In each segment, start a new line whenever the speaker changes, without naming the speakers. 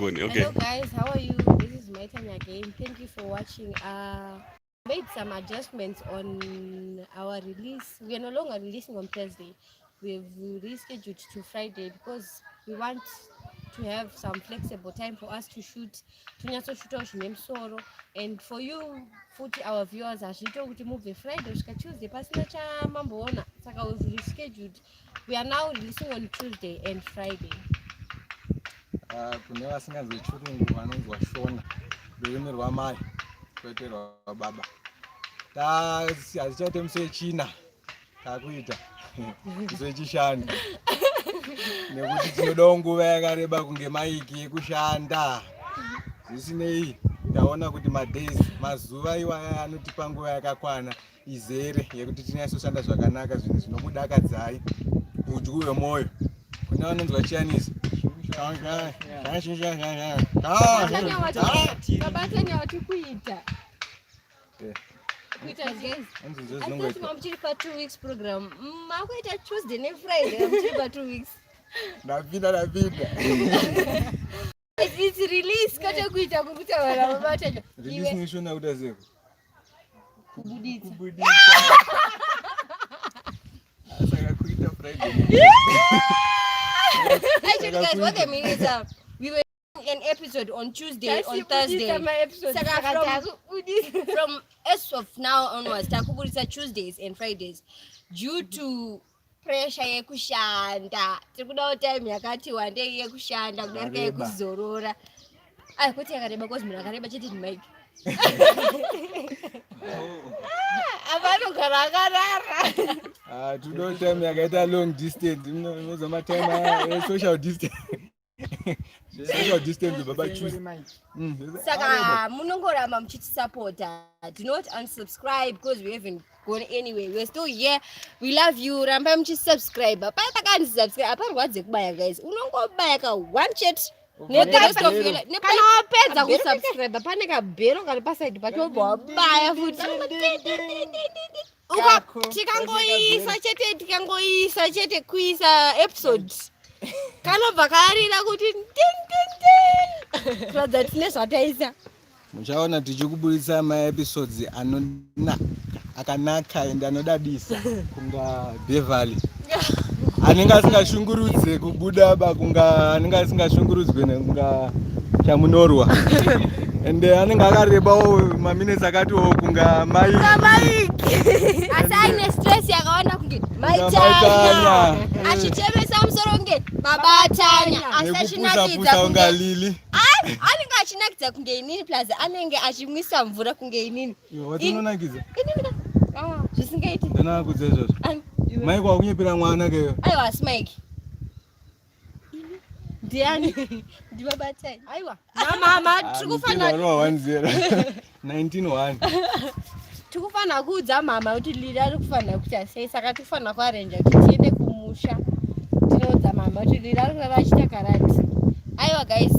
Hello guys, how are you? This is my time again. Thank you for watching. Made some adjustments on our release. We are no longer releasing on Thursday. We've rescheduled to Friday because we want to have some flexible time for us to shoot soro, and for you our viewers to move Friday Tuesday pasina chamamboona, saka we've rescheduled. We are now releasing on Tuesday and Friday.
Kune vasinganzwe chirungu vanonzwa shona rurimi rwamai kwete rwababa. Hazichaite musechina takuita musechishanu nekuti tinodawo nguva yakareba kunge maiki yekushanda. Zvisinei taona kuti mazuva iwaya anotipa nguva yakakwana izere yekuti tinyasoshanda zvakanaka, zvinhu zvinokudakadzai udyu hwemwoyo. Kune vanonzwa chiyanisa
Babatanya watikuita. For 2 weeks program. Makuita Tuesday and Friday. For 2 weeks.
Napita.
It's release. Kata kuita kukuta wala babatanya.
Release nisho na udazeko. Kubudita. Asaka kuita Friday.
Actually, guys, what I mean is we were doing an episode on Tuesday, on Thursday. From as of now onwards, takubudisa Tuesdays and Fridays due to pressure yekushanda. Tikuda time yakati one day yekushanda kudarika yekuzorora. Kuti yakareba cause munhu akareba chete ni mic. Abantu garagarara.
Today time yakaita long distance. Unozama time social distance. Social distance baba choose.
Saka munongoramba muchiti supporta. Do not unsubscribe because we haven't gone anywhere. We're still here. We love you. Ramba muchiti subscribe. Pata kanzi subscribe. Aparwadze kubaya guys. Unongobaya ka one chat. Kana wapedza kusubscribe pane kabhero kari paside pacho baya futi. Tikangoisa chete kuisa episodes. Kanobva karira kuti kuradza tine zvataisa.
Muchaona tichikubudisa maepisodes akanaka ende anodadisa kunga Beverly. Anenge asingashungurudze kubuda kunga anenge asingashungurudzwe kunga chamunorwa. Ende anenge akarebawo maminutes akatiwo kunga
maiki. Asaine stress yakaona kunge maitanya. Achichemesa musoro kunge babatanya.
Asachinakidza kunga lili.
Anenge achinakidza kunge inini plus anenge achimwisa mvura kunge inini.
Watinonakidza?
Inini. Zvisingaiti.
Ndana kudze izvozvo. Mike wakunyepera mwana keyo.
Aiwa Smike. Ndiani? Ndibabatanya. Aiwa. Mama tikufana
10 19-1.
Tikufana kuudza mama kuti lira rikufana kuti sei saka tikufana kuarrange kuti tiende kumusha. Tinoudza mama kuti lira rikachita karati. Aiwa guys,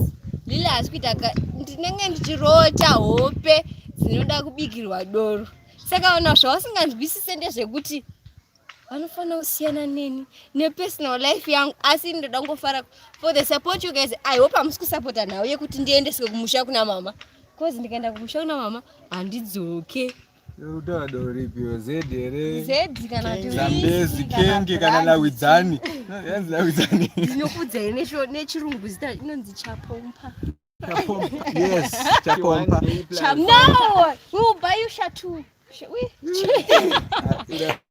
lila asikuita ndinenge ndichirota hope dzinoda kubikirwa doro. Saka ona zvawasinganzwisise ndezvekuti vanofana kusiyana neni nepersonal life yangu, asi ndoda ngofara for the support you guys. I hope I'm supporta nawo yekuti ndiendeswe kumusha kuna mama, cause ndikaenda kumusha kuna mama handidzoke.
Utaura doro ripiwo zedere
zedi kana
zambezi kenge kana lawidzani. Yanzi lawidzani
ndinokudza nechirungu zita inonzi chapompa.
Yes, chapompa.
No, we will buy you shatu.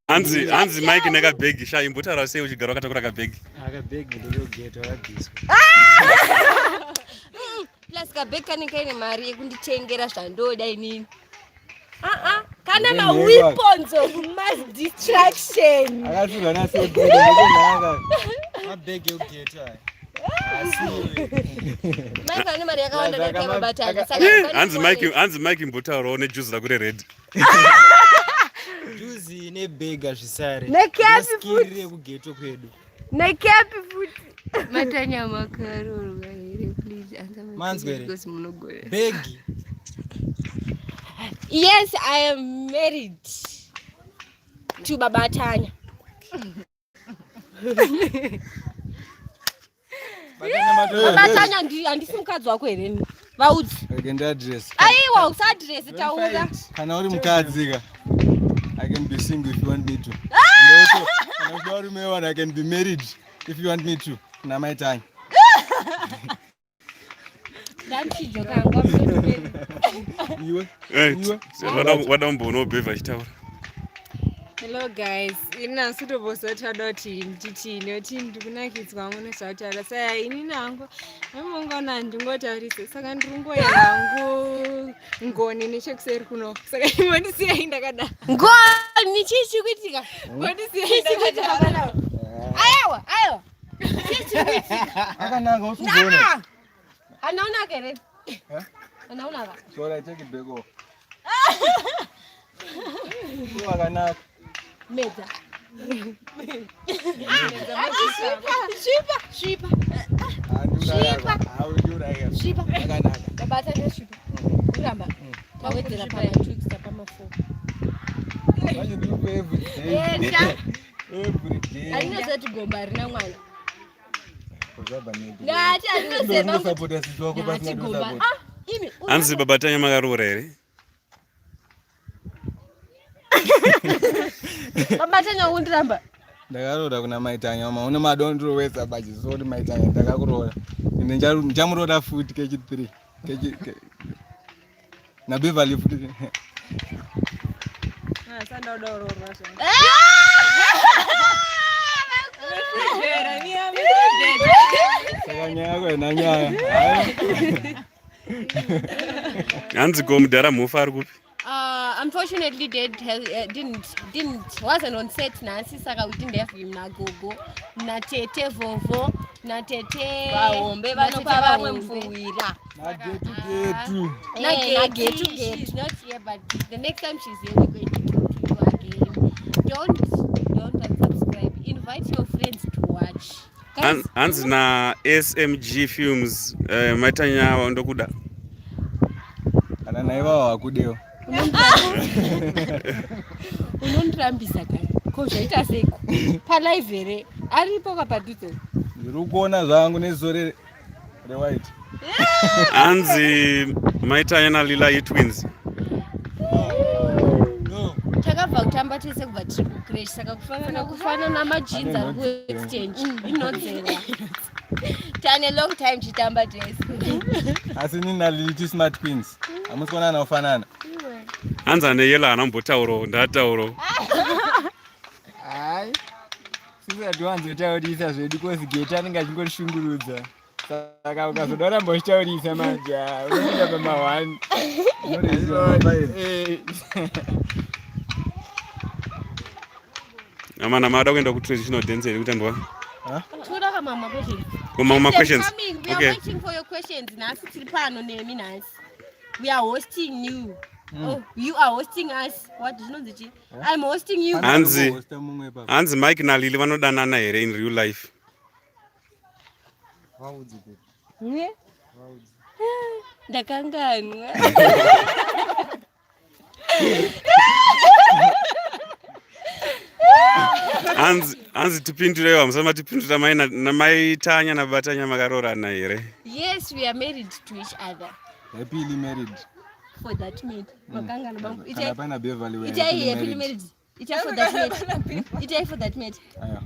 Hanzi Mike neka begi sha imbutara sei uchigara wakatakura kabegi.
Akabegi ndio geto radiswa.
Plus kabegi kanenge ine mari yekunditengera zvandoda inini. Kana ma weapons of mass destruction.
Akasizwa na sebheri nanga.
Mabegi ugeto hai.
Mike ane mari yakawanda ndakaba batanya.
Hanzi Mike imbutara ne juice rakure red.
Juzi ne bega zvisare.
Nekepi
futi kugeto kwedu.
Nekepi futi. Matanya makaroro here please answer my
question
because munogora.
Begi.
Yes, I am married to Babatanya. Babatanya handisi mukadzi wako here vaudzi aiwa usadresi taura
kana uri mukadzika I can be single if you want me to. And also, I can be married if you want me to. Na my time.
Hello guys, ina sutobosa tadoti nditini ndikunakidzwa nezvautaura sai ini nangu amongona ndingotaurisa saka ndirungoyangu ngoni nechekuseri kuno saka imondisiyai ndakada
ngoni chichi kuitika
mondisiyai ndakada
aiwa chichi kuitika
akananga usubona
anaona kere anaona va
so I take it back off akanaka
meza shipa babata neshipa uramba tawedzera pamatwix pamafo arinozati gomba harina mwana ngati arinozebagomba
hanzi babatanya makarora here
babatanya undiramba
ndakaroora kuna maitanya ma une madondorowedza bachisoti maitanya ndakakuroora ende ndichamuroora futi kechi3 nabeverly futi saka nyaya yako ina nyaya
hanzi komudhara mufa ari kupi
unfortunately wasn't on set nansi saka we didn't have him nagogo natete vovo natete
vahombe vanopa vamwe mfuwira
nagetu she's not here but the next time she's here we're going to talk to you again. Don't unsubscribe, invite your friends to watch.
hanzi na SMG films maitanya ndokuda
kana naivawo wakudewo
unondirambisa kare ko zvaita seko palive here aripo kapadhuze
ndiri kuona zvangu nezore rewhite
hanzi maitanya nalila yetwins
takabva kutamba tese kubva tiri kucrash saka kufana namajinzi ari kuexchange inodzera tane long time chitamba tese
asi ninaliliti smart queens hamusi kuona anofanana
hanzi aneyelo anambotaurawo ndataurawo
hai sisati wanzotaurisa zvedu kozi geta anenge achingotishungurudza saka ukazoda urambochitaurisa manja unoenda pama1
amana mada kuenda kutraditional dance here kutandwa
toda kamama questions
kumama questions
we are waiting for your questions nasi tiri pano nemi nasi we are hosting you you are hosting us what do you know the I'm hosting you
hanzi Mike nalili vanodanana here in real life
ndakanganwa
hanzi tipindurewo musama tipindura maitanya nabatanya makarorana here
yes we are married to each other
happily married
for that mate makangana bangu
kana pana Beverly we
itai happily married itai for that mate itai for that mate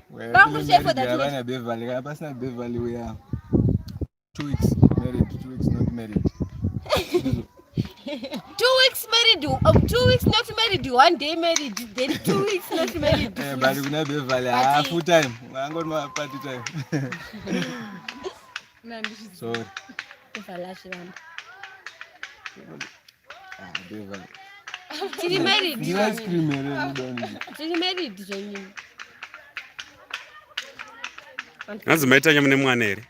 we
bangu itai for that mate
kana Beverly kana pasina Beverly we are 2 weeks married 2 weeks not married
2 weeks married 2 weeks not married 1 day married then 2 weeks not married
but kuna Beverly full time ngangoni ma party time sorry
ifalashiranda
Beverly
tiri married
you ice cream here
tiri married zvenyu
hanzi maitanya mune mwana here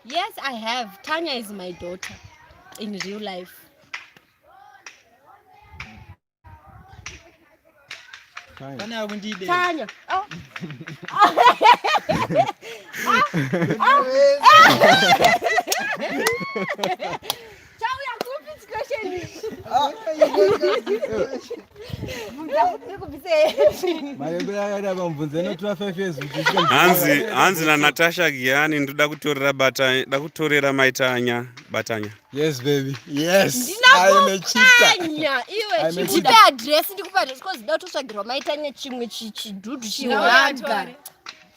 yes I have Tanya is my daughter in real life
kana yakundide
Tanya chauya kupitska
hanzi naNatasha Giani ndoda kutorera maitanya batanya.
Yes baby. Yes. I am a cheater.
Iwe chipe address ndikupa address because ndatotsvagirwa maitanya chimwe chidudu chinoraga.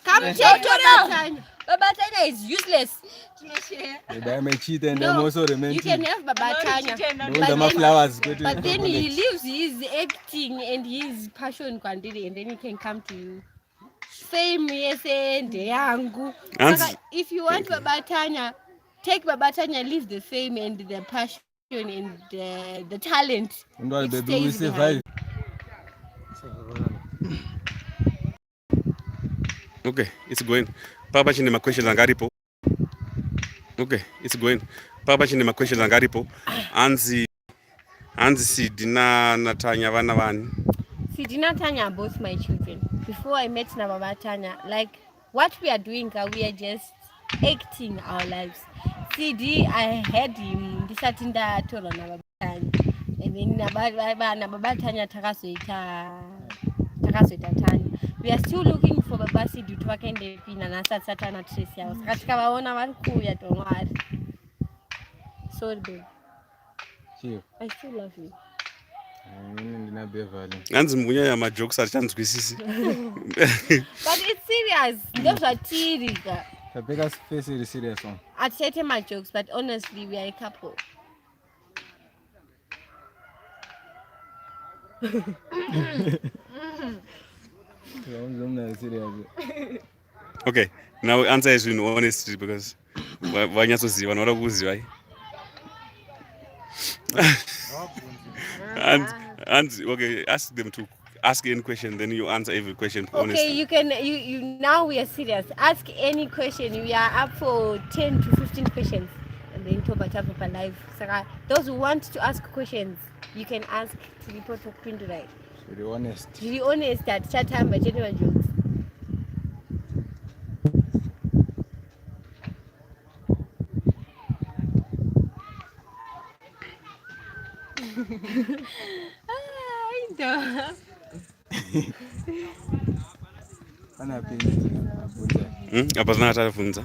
Come take Babatanya. Babatanya is useless.
I am a cheater and I'm also romantic.
You can have Babatanya. But then he leaves his acting and his passion kwandiri and then he can come to you. Same yesende yangu. If you want Babatanya, take Babatanya, leave the fame and the passion and the talent.
And baby, we survive.
Okay, it's going. Papa chine ma questions angaripo. Okay, it's going. Papa chine ma questions angaripo. Anzi Sidina Natanya vana vani.
Sidina Tanya are both my children. Before I met Babatanya, like what we are doing, we are just acting our lives. CD, I had him. Disatinda tolo na Babatanya, and then Babatanya takasoita Tanya. We are still looking for Babasi due to wakende pina na satana trace yao. Katika waona walikuya don't worry. Sorry babe.
Sure.
I still love you.
Hanzi munya ya ma jokes achanzwisisi.
But it's serious. Those are tirika.
The biggest face is serious one.
I'd say my jokes, but honestly, we are a couple.
Okay, now answer is in honesty because vanyasoziva vanoda kuziva. And okay, ask them to ask any question, then you answer every question honestly.
Okay, you can. You now we are serious. Ask any question. We are up for 10 to 15 questions, and then talk about life. So those who want to ask questions, you can ask to report for Queen tonight.
Really honest.
Really honest at chat time by general jokes.
I know.
Apa zina atafunza.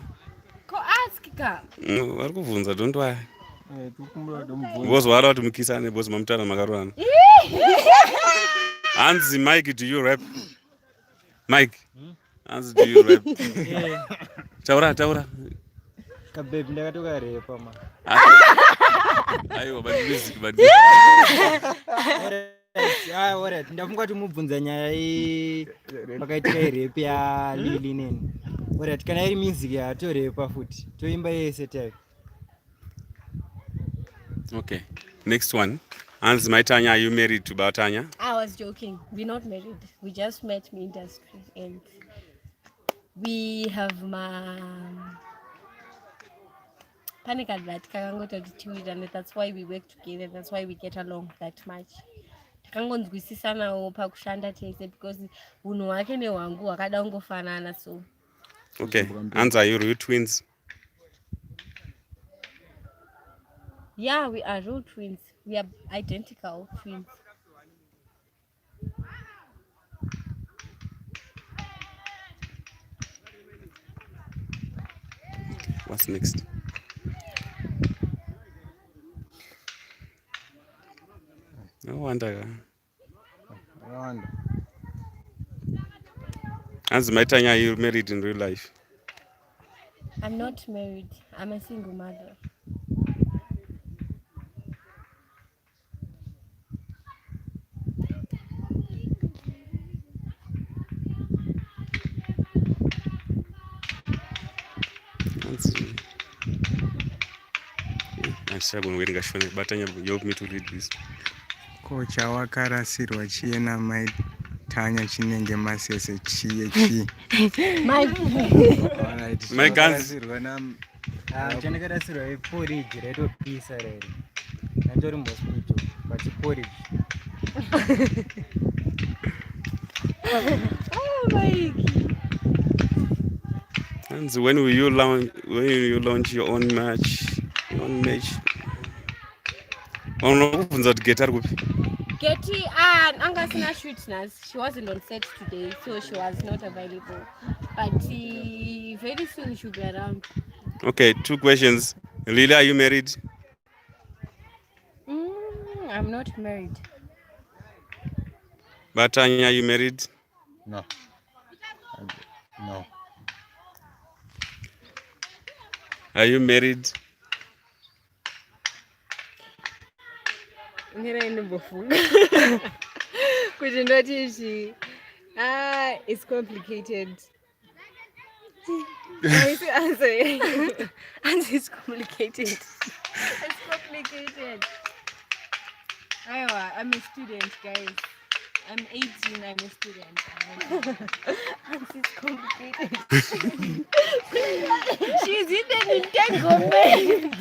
Ko ask ka.
Vari kuvunza don't worry. Boss wala watu mkisane boss mamtana makarwana. Hanzi Mike, do you rap? Mike. Hanzi, do you rap? Taura.
Kabe ndakatoka repa ma.
Aiwa but music.
Alright, ndafunga kuti mubvunza nyaya pakaitika rap ya Lili neni. Alright, kana iri music ya to repa futi. Toimba yese type.
Okay. Next one. Hanzi Maitanya, are you married to Babatanya?
I was joking. We're not married. We just met in industry and we have panic at that. And that's why we work together. That's why we get along that much. Takangonzwisisana pakushanda tese because unhu wake newangu wakada ungofanana so.
Okay. Hanzi, are you real twins?
Yeah, we are real twins. We are identical twins.
What's next? No wonder. Hanzi Maitanya, are you married in real life?
I'm not married. I'm a single mother.
Batanya, you help me to read this.
Kocha wakarasirwa chiena Maitanya chinenge masese chiye.
Alright. My guns.
Chandakasirwa porridge reto pisa rero. Ndori mosquito but porridge.
Oh my.
And when will you launch your own match? Unokubvunza kuti Getty ari kupi?
Getty, Angasina shootness. She wasn't on set today, so she was not available. But very soon she'll be around.
Okay, 2 questions. Lily, are you married?
I'm not married.
Batanya, are you married?
No. No.
Are you married?
It's complicated. Answer. Answer is complicated. It's complicated. I'm a student, guys. I'm 18, I'm a student. It's complicated.
She's in an entanglement.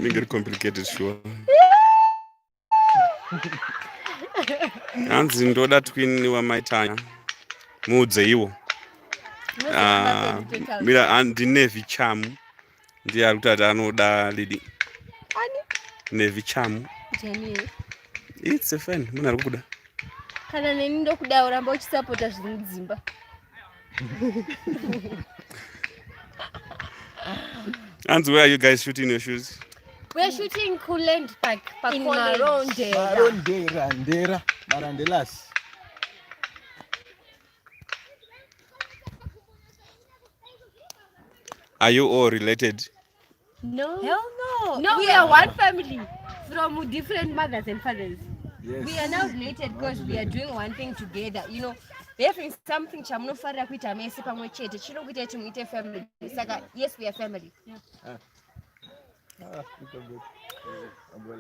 Make complicated, sure. Hanzi ndoda twin wamaitanya mudze iwo mira handine vichamu ndiye ari kuti anoda Lidi nevichamu. It's a fan. Munhu ari kukuda
kana neni ndokuda uramba uchisapota zviri Mudzimba.
Hanzi, where are you guys shooting your shoes?
We're shooting Cooland Park in
Marondera. Marandelas.
Are you all related?
No.
Hell no.
No, we are one family from different mothers and fathers.
Yes.
We are now related because we are doing one thing together. You know, having something chamunofarira kuita mese pamwe chete chinokuita kuti muite family. Saka yes, we are family.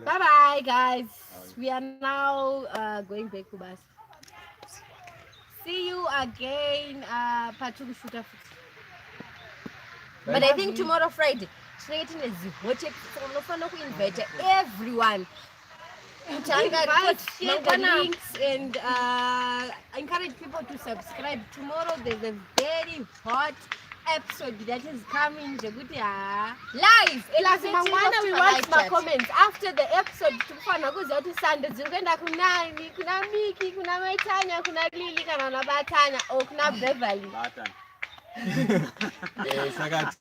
Bye bye guys. We are now going back to bus. See you again patukushuta. But I think tomorrow Friday straighten is hot to invite everyone. Share the links and encourage people to subscribe. Tomorrow there's a very hot episode that is coming live. We want my comments after the episode. Tufana kuza kuti Sunday zikuenda kunani, kuna Miki, kuna Maitanya, kuna Lily, kana na Batanya, or kuna Beverly.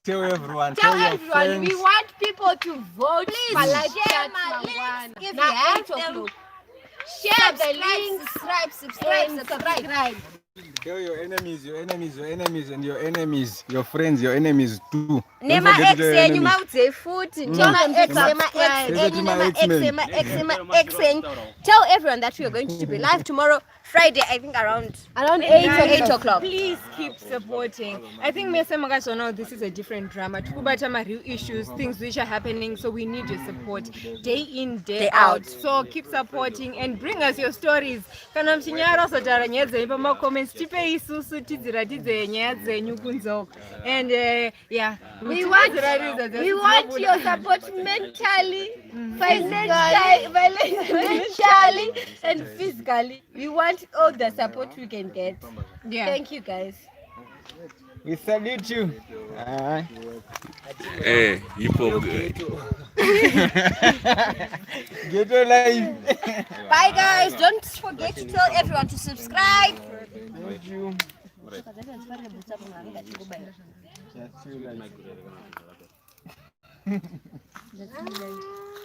Tell everyone.
We want people to vote. Please
share my links if you have them.
Share the links.
Subscribe.
Tell your enemies, and your enemies, your friends, your enemies too.
Nema X yenyu maudze futi. Tell everyone that we are going to be live tomorrow Friday, I think around 8 o'clock.
Please keep supporting. I think Mr. Magaso know this is a different drama. Tukubata real issues, things which are happening, so we need your support day in, day out. So keep supporting and bring us your stories. Kana mchinyara sotara nyeze ipa comments tipe isusu tidziratidze nyaya dzenyu kunzoka. And yeah,
we want your support mentally, financially, and physically. We want all the support we can get.
yeah.
Thank you guys.
We salute you.
Hey, you poor
Get your life.
Bye guys, don't forget to tell everyone to subscribe.
Thank you.